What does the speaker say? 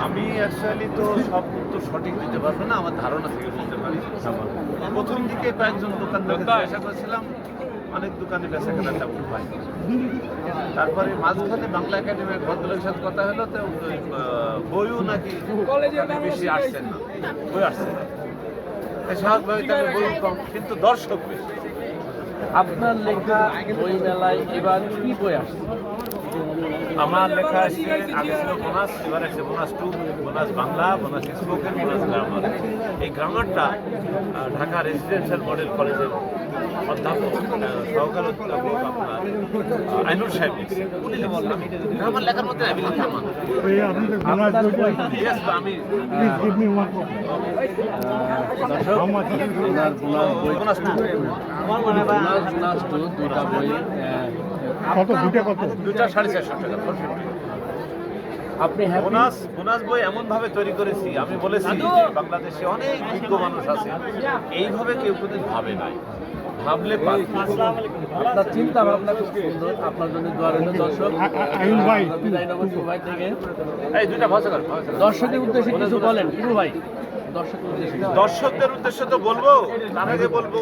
আমি অ্যাকচুয়ালি তো সব উত্তর সঠিক দিতে পারবো না, আমার ধারণা থেকে বলতে পারি। প্রথম দিকে কয়েকজন দোকানদারকে জিজ্ঞাসা করেছিলাম, অনেক দোকানে বেচা কেনা তেমন হয়। তারপরে মাঝখানে বাংলা একাডেমির ভদ্রলোকের সাথে কথা হলো, তো বইও নাকি বেশি আসছে না, বই আসছে না। স্বাভাবিকভাবে তাহলে বই কম, কিন্তু দর্শক বেশি। আপনার লেখা বই মেলায় এবার কি বই আসছে? আমার লেখা আসছে, আগে ছিল বোনাস, এবার আসছে bonus 2, bonus Bangla, bonus spoken, bonus grammar. এই গ্রামারটা ঢাকা রেসিডেন্সিয়াল মডেল কলেজের অধ্যাপক, সহকারী অধ্যাপক আপনার আইনুল সাহেব লিখছেন। উনি লিখছেন, আমি গ্রামার লেখার মধ্যে আমি লিখতাম না। Yes, আমি বোনাস 2, দুইটা বই দুইটা 450 টাকা, 450। আপনি হ্যাপি? বোনাস বই এমনভাবে তৈরি করেছি, আমি বলেছি যে বাংলাদেশে অনেক বিজ্ঞ মানুষ আছে, এইভাবে কেউ কোনোদিন ভাবে নাই, ভাবলে পারবে। আপনার চিন্তা ভাবনা খুব সুন্দর। আপনার জন্য দোয়া রইল। দর্শক বিদায়নগর ভাই থেকে এই দুইটা ভাষা কর, দর্শকের উদ্দেশ্যে কিছু বলেন, ভাই। দর্শকের উদ্দেশ্যে দর্শকদের উদ্দেশ্যে তো বলবো, তার আগে বলবো